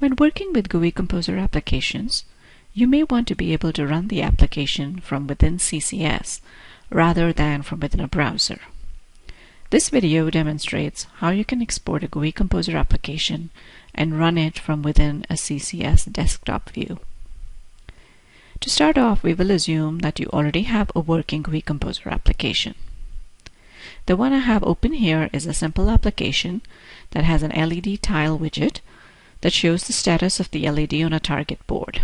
When working with GUI Composer applications, you may want to be able to run the application from within CCS rather than from within a browser. This video demonstrates how you can export a GUI Composer application and run it from within a CCS Desktop View. To start off, we will assume that you already have a working GUI Composer application. The one I have open here is a simple application that has an LED tile widget that shows the status of the LED on a target board.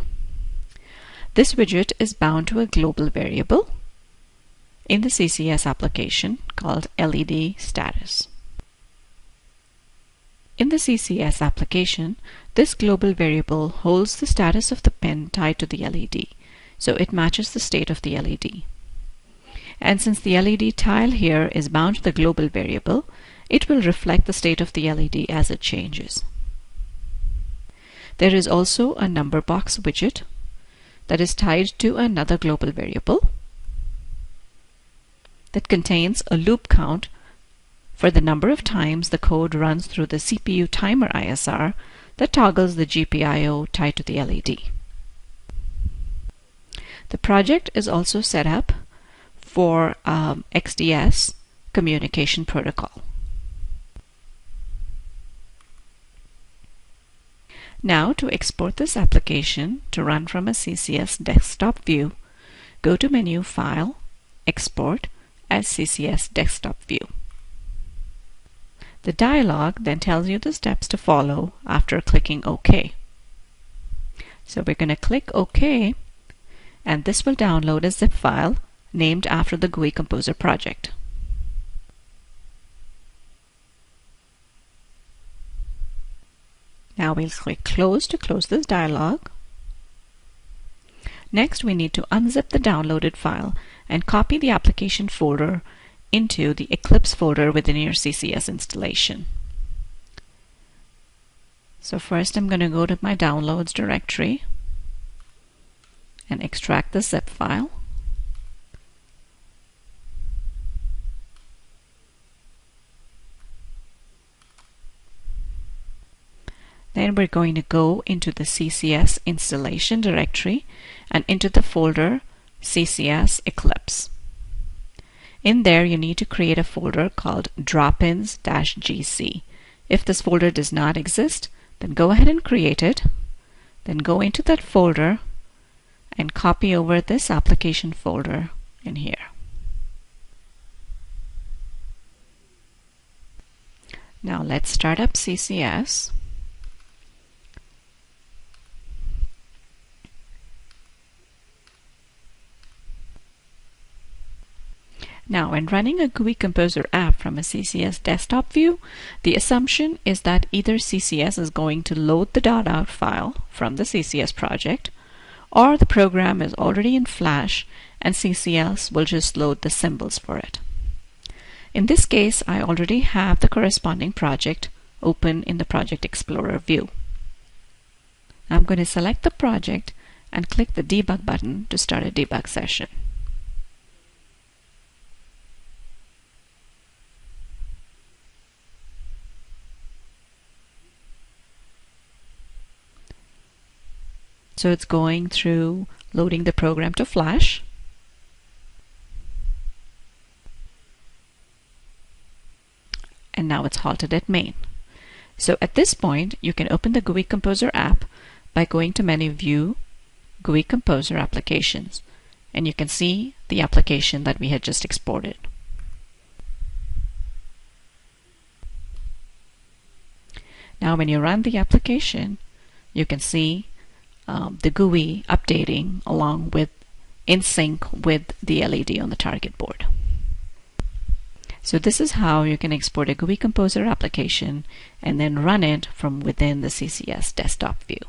This widget is bound to a global variable in the CCS application called LED status. In the CCS application, this global variable holds the status of the pin tied to the LED, so it matches the state of the LED. And since the LED tile here is bound to the global variable, it will reflect the state of the LED as it changes. There is also a number box widget that is tied to another global variable that contains a loop count for the number of times the code runs through the CPU timer ISR that toggles the GPIO tied to the LED. The project is also set up for XDS communication protocol. Now, to export this application to run from a CCS Desktop View, go to Menu File, Export as CCS Desktop View. The dialog then tells you the steps to follow after clicking OK. So we're going to click OK, and this will download a zip file named after the GUI Composer project. Now we'll click Close to close this dialog. Next, we need to unzip the downloaded file and copy the application folder into the Eclipse folder within your CCS installation. So first I'm going to go to my Downloads directory and extract the zip file. Then we're going to go into the CCS installation directory and into the folder CCS Eclipse. In there, you need to create a folder called Dropins-GC. If this folder does not exist, then go ahead and create it. Then go into that folder and copy over this application folder in here. Now let's start up CCS. Now, when running a GUI Composer app from a CCS Desktop View, the assumption is that either CCS is going to load the .out file from the CCS project, or the program is already in Flash and CCS will just load the symbols for it. In this case, I already have the corresponding project open in the Project Explorer view. I'm going to select the project and click the Debug button to start a debug session. So it's going through loading the program to Flash. And now it's halted at main. So at this point, you can open the GUI Composer app by going to Menu View, GUI Composer Applications, and you can see the application that we had just exported. Now when you run the application, you can see the GUI updating along with in sync with the LED on the target board. So this is how you can export a GUI Composer application and then run it from within the CCS Desktop View.